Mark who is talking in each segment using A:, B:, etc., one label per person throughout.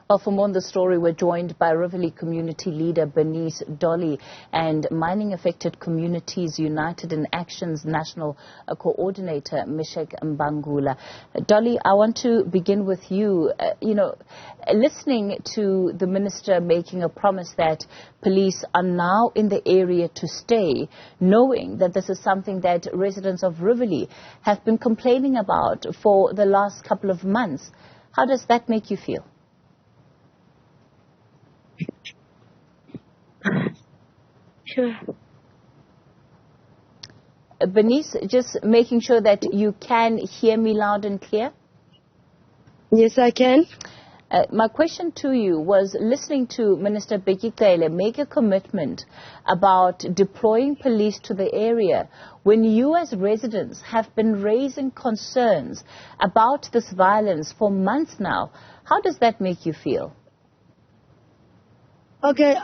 A: Well, for more on the story, we're joined by Riverlea community leader Bernice, Dollie, and mining-affected communities United in Action's national coordinator Meshack Mbangula. Dollie, I want to begin with you. Listening to the minister making a promise that police are now in the area to stay, knowing that this is something that residents of Riverlea have been complaining about for the last couple of months. How does that make you feel?
B: Sure.
A: Bernice, just making sure that you can hear me loud and clear.
B: Yes, I can.
A: My question to you was, listening to Minister Bheki Cele make a commitment about deploying police to the area when you as residents have been raising concerns about this violence for months now. How does that make you feel?
B: Okay,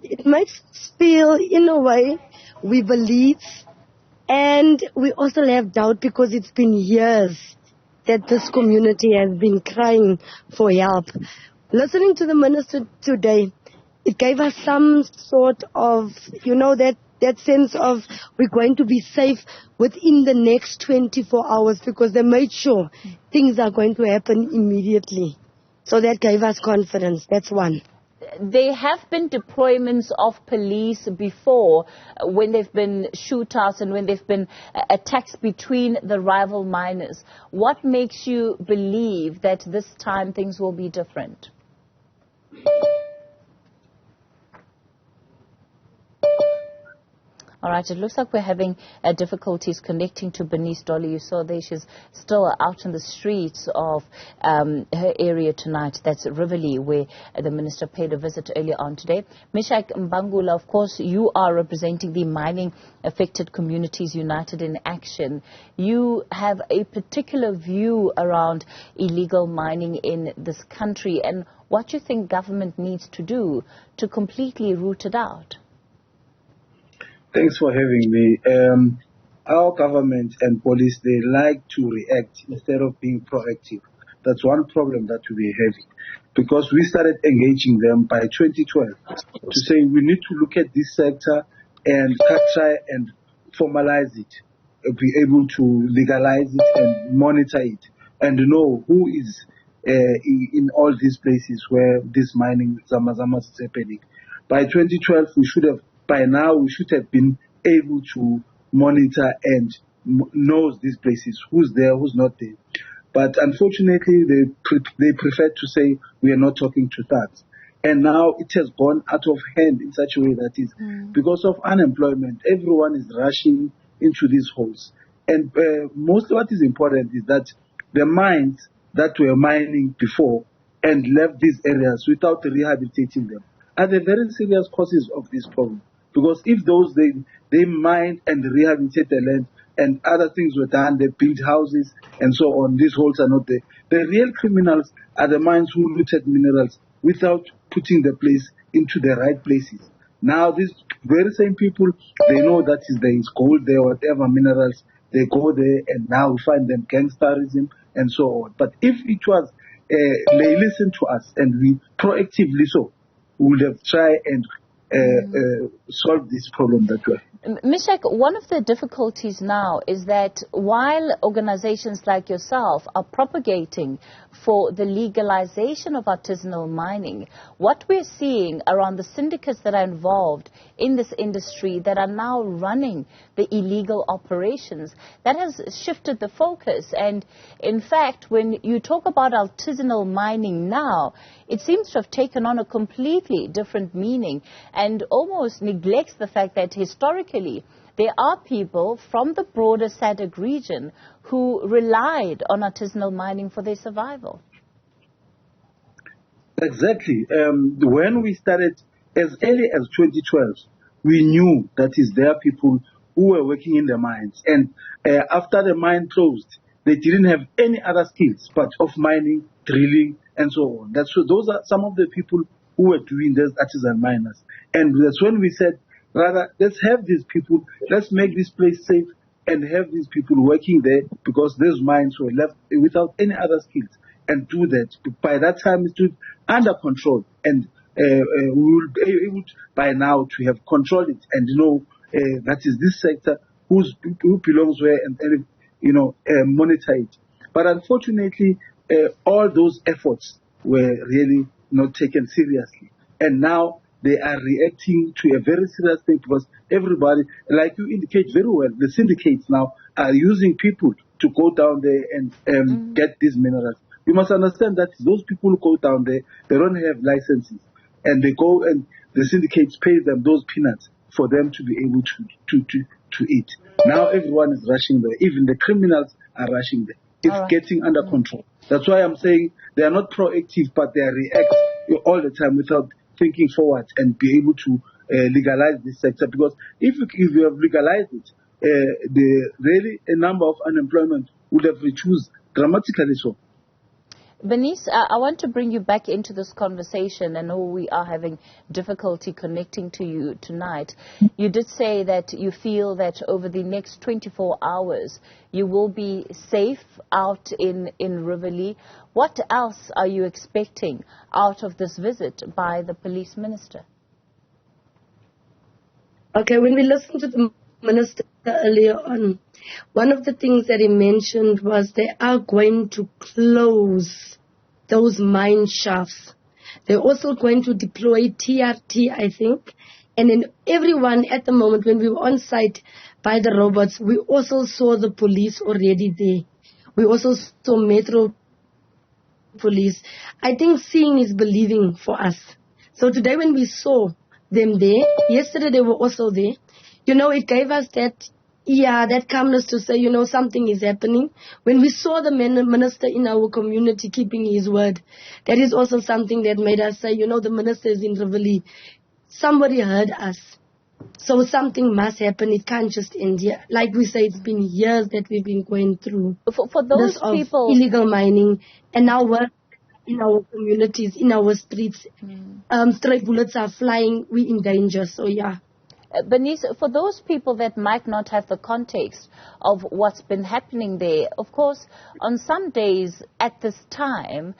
B: it makes us feel, in a way, we believe, and we also have doubt because it's been years that this community has been crying for help. Listening to the minister today, it gave us some sort of, that sense of we're going to be safe within the next 24 hours because they made sure things are going to happen immediately. So that gave us confidence. That's one.
A: There have been deployments of police before when there have been shootouts and when there have been attacks between the rival miners. What makes you believe that this time things will be different? All right, it looks like we're having difficulties connecting to Bernice. Dollie, you saw there she's still out in the streets of her area tonight. That's Riverlea, where the minister paid a visit earlier on today. Meshack Mbangula, of course, you are representing the mining-affected communities United in Action. You have a particular view around illegal mining in this country and what you think government needs to do to completely root it out.
C: Thanks for having me. Our government and police, they like to react instead of being proactive. That's one problem that we're having. Because we started engaging them by 2012 to say we need to look at this sector and try and formalize it, be able to legalize it and monitor it and know who is in all these places where this mining Zamazama is happening. By 2012, by now, we should have been able to monitor and know these places, who's there, who's not there. But unfortunately, they prefer to say we are not talking to thugs. And now it has gone out of hand in such a way that is because of unemployment, everyone is rushing into these holes. And mostly what is important is that the mines that were mining before and left these areas without rehabilitating them are the very serious causes of this problem. Because if they mined and rehabilitate the land and other things were done, they built houses and so on, these holes are not there. The real criminals are the mines who looted minerals without putting the place into the right places. Now these very same people, they know that there is gold there, whatever minerals, they go there and now we find them gangsterism and so on. But if it was, they listen to us and we proactively we would have tried and solve this problem that way.
A: Meshack, one of the difficulties now is that while organizations like yourself are propagating for the legalization of artisanal mining, what we're seeing around the syndicates that are involved in this industry that are now running the illegal operations, that has shifted the focus. And in fact, when you talk about artisanal mining now, it seems to have taken on a completely different meaning and almost neglects the fact that historically there are people from the broader SADC region who relied on artisanal mining for their survival.
C: Exactly. When we started as early as 2012, we knew that there are people who were working in the mines. And after the mine closed, they didn't have any other skills but of mining, drilling, and so on. Those are some of the people who were doing those artisan miners. And that's when we said, rather, let's have these people, let's make this place safe and have these people working there because those mines were left without any other skills. and do that. By that time, it's under control, and we will be able to, by now to have controlled it and know that is this sector who belongs where, and monitor it. But unfortunately, all those efforts were really not taken seriously, and now they are reacting to a very serious thing, because everybody, like you indicate very well, the syndicates now are using people to go down there and get these minerals. You must understand that those people who go down there, they don't have licenses, and they go and the syndicates pay them those peanuts for them to be able to eat. Now everyone is rushing there. Even the criminals are rushing there. It's getting under control. That's why I'm saying they are not proactive, but they are react all the time without thinking forward and be able to legalize this sector. Because if you have legalized it, the number of unemployment would have reduced dramatically so.
A: Bernice, I want to bring you back into this conversation. I know we are having difficulty connecting to you tonight. You did say that you feel that over the next 24 hours you will be safe out in Riverlea. What else are you expecting out of this visit by the police minister?
B: Okay, when we listened to the minister earlier on, one of the things that he mentioned was they are going to close those mine shafts. They're also going to deploy TRT, I think. And then everyone at the moment, when we were on site by the robots, we also saw the police already there. We also saw Metro police. I think seeing is believing for us. So today when we saw them there, yesterday they were also there, it gave us that calmness to say, something is happening. When we saw the minister in our community keeping his word, that is also something that made us say, the minister is in Riverlea. Somebody heard us. So something must happen. It can't just end here. Like we say, it's been years that we've been going through
A: for those people,
B: illegal mining, and now we're in our communities, in our streets. Stray bullets are flying. We're in danger. So yeah.
A: Bernice, for those people that might not have the context of what's been happening there, of course, on some days at this time,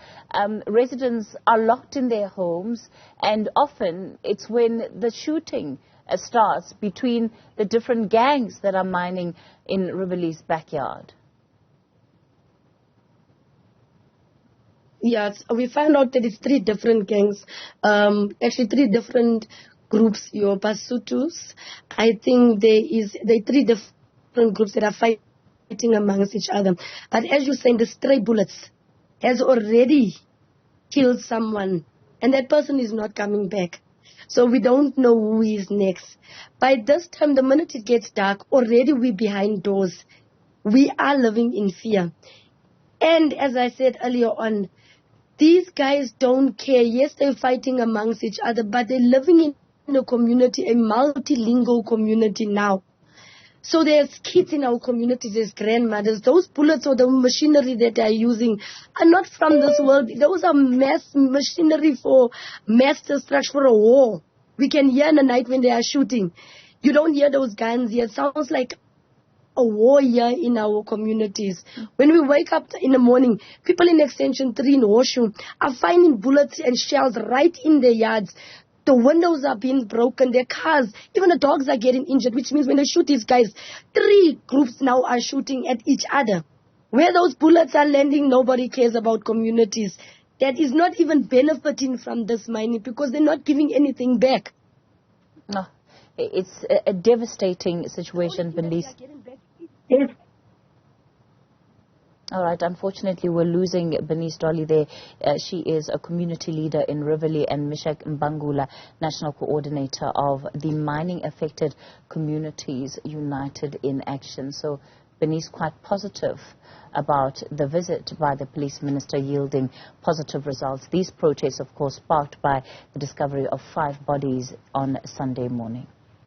A: residents are locked in their homes, and often it's when the shooting starts between the different gangs that are mining in Riverlea's backyard.
B: Yes, we found out that it's 3 different gangs, actually 3 different groups, your Basutus. I think there are 3 different groups that are fighting amongst each other. But as you're saying, the stray bullets has already killed someone, and that person is not coming back. So we don't know who is next. By this time, the minute it gets dark, already we're behind doors. We are living in fear. And as I said earlier on, these guys don't care. Yes, they're fighting amongst each other, but they're living in a community, a multilingual community now. So there's kids in our communities, there's grandmothers. Those bullets or the machinery that they're using are not from this world. Those are mass machinery for mass destruction, for a war. We can hear in the night when they are shooting. You don't hear those guns here. It sounds like a war here in our communities. When we wake up in the morning, people in Extension 3 in Horseshoe are finding bullets and shells right in their yards. The windows are being broken, their cars, even the dogs are getting injured, which means when they shoot these guys, 3 groups now are shooting at each other. Where those bullets are landing, nobody cares about communities that is not even benefiting from this mining because they're not giving anything back.
A: No, it's a devastating situation, Bernice.
B: Yes.
A: All right, unfortunately, we're losing Bernice Dollie there. She is a community leader in Riverlea, and Meshack Mbangula, National Coordinator of the Mining Affected Communities United in Action. So Bernice quite positive about the visit by the police minister yielding positive results. These protests, of course, sparked by the discovery of 5 bodies on Sunday morning.